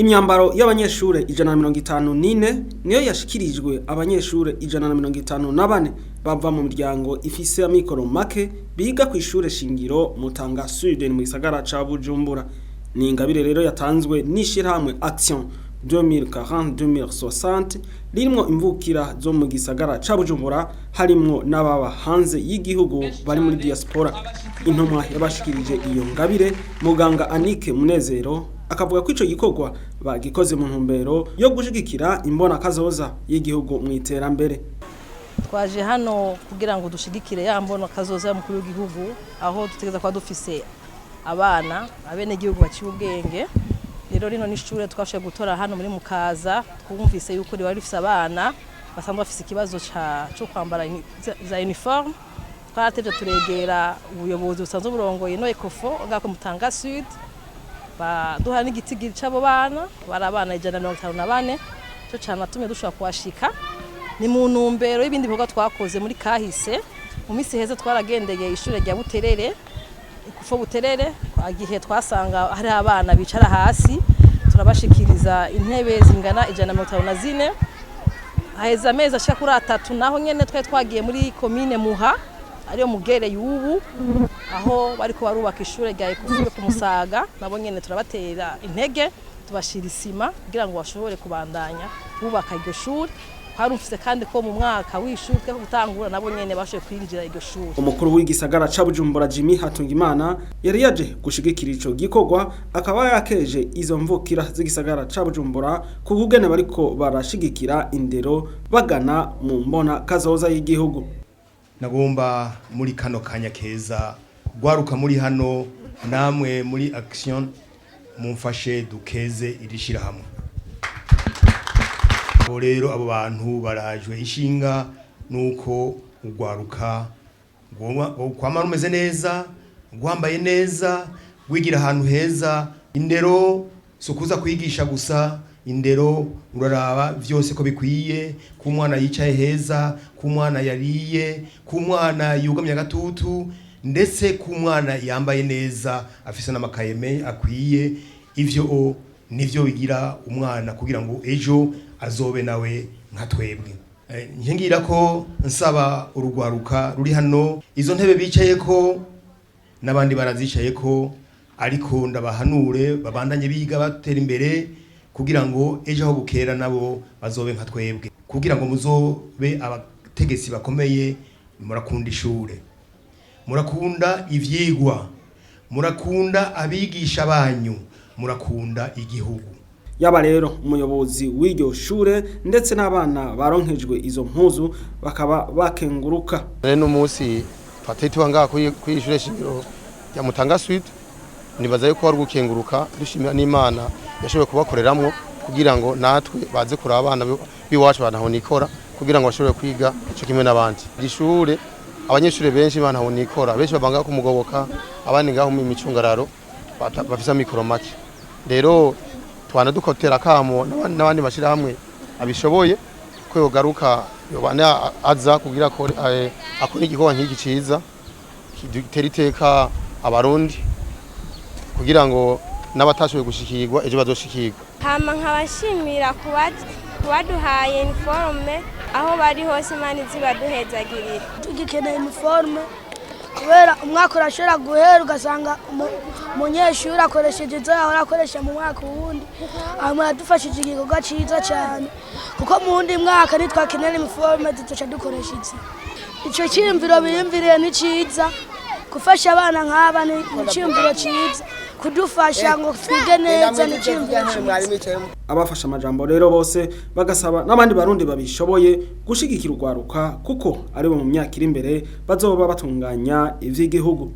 Imyambaro y'abanyeshure 154 niyo yashikirijwe abanyeshure 154 bava mu miryango ifise amikoro make biga ku ishure shingiro Mutanga Sud mu gisagara ca Bujumbura. Ni ingabire rero yatanzwe n'ishirahamwe Action 2040-2060 ririmo imvukira zo mu gisagara ca Bujumbura harimwo n'ababa hanze y'igihugu bari muri diaspora. Intumwa yabashikirije iyo ngabire muganga Anike Munezero akavuga ko ico gikorwa bagikoze mu ntumbero yo gushigikira imbona kazoza y'igihugu mu iterambere. Twaje hano kugira ngo dushigikire ya mbona kazoza y'umukuru w'igihugu aho dutegeza kwa dufise abana abene igihugu baciye ubwenge. Rero rino n'ishure twashoboye gutora hano muri Mukaza twumvise yuko riwari rifise abana basanzwe bafise ikibazo cyo kwambara za uniforme. Twaratevye turegera ubuyobozi busanzwe burongoye no Ecofo ngako Mutanga Sud baduha n'igitigiri c'abo bana bari abana 154 cyo cyane atumye dushobora kuwashika. Ni mu ntumbero y'ibindi bikorwa twakoze muri kahise mu misi heze twaragendeye ishure rya Buterere Ecofo Buterere agihe twasanga hari abana bicara hasi turabashikiriza intebe zingana 154 haheza amezi ashaka kuri 3 naho nyene twagiye muri commune Muha ariyo mugere y'ubu aho bariko barubaka ishure rya Ecofo ku Musaga nabo nyene turabatera intege tubashira isima kugira ngo bashobore kubandanya bubaka iryo shure. Harumfise kandi ko mu mwaka w'ishuri twe gutangura nabo nyene bashoboye kwinjira iryo shure. Umukuru w'igisagara ca Bujumbura Jimmy Hatungimana yari yaje gushigikira ico gikorwa akaba yakeje izo mvukira z'igisagara ca Bujumbura ku kugene bariko barashigikira indero bagana mu mbona kazoza y'igihugu. Nagomba muri kano kanya keza gwaruka muri hano namwe muri Action mumfashe dukeze irishira hamwe. Rero abo bantu barajwe ishinga nuko ugwaruka kwamara umeze neza gwambaye neza wigira ahantu heza. Indero sukuza kwigisha gusa, indero uraraba vyose ko bikwiye ku mwana yicaye heza, ku mwana yariye, ku mwana yugamye agatutu, ndetse ku mwana yambaye neza afise n'amakayeme akwiye. Ivyo nivyo bigira umwana kugira ngo ejo azobe nawe nka twebwe. Ngira ko nsaba urugwaruka ruri hano izo ntebe bicaye ko nabandi barazicaye ko, ariko ndabahanure babandanye biga batera imbere kugira ngo ejo aho bukera nabo bazobe nka twebwe, kugira ngo muzobe abategetsi bakomeye. Murakunda ishure, murakunda ivyigwa, murakunda abigisha banyu, murakunda igihugu. Yaba rero umuyobozi w'iryo shure ndetse n'abana baronkejwe izo mpuzu bakaba bakenguruka. Reno munsi patetiwa ngaha kuri ishure shingiro ya Mutanga Sud nibaza yuko ari gukenguruka dushimira n'Imana yashoboye kubakoreramwo kugira ngo natwe baze kuri abana biwacu banaho nikora kugira ngo bashobore kwiga ico kimwe n'abandi. Ishure abanyeshure benshi banaho nikora benshi babanga kumugoboka abandi ngaho mu micungararo bafise amikoro make. Rero twana dukotera kamo n'abandi bashira hamwe abishoboye ko yogaruka yobana aza kugira ko akora igikorwa nk'iki ciza kidutera iteka abarundi kugira ngo n'abatashoboye gushikirwa ejo bazoshikirwa. Hama nkabashimira kubaduhaye uniforme aho bari hose Imana izibaduhezagirira. Tugikeneye uniforme kubera umwaka urashobora guhera ugasanga umunyeshuri akoresheje izo yahora akoresha mu mwaka wundi. Hama yadufashije igikorwa ciza cyane kuko mu wundi mwaka nitwakenera uniforme duca dukoresha izi. Ico cyiyumviro biyumviriye ni ciza gufasha abana nk'aba ni cyiyumviro ciza kudufasha ngo twige neza ni cyiyumviro ciza. Abafasha amajambo rero bose bagasaba n'abandi barundi babishoboye gushigikira urwaruka kuko ari bo mu myaka iri imbere bazoba batunganya ivy'igihugu.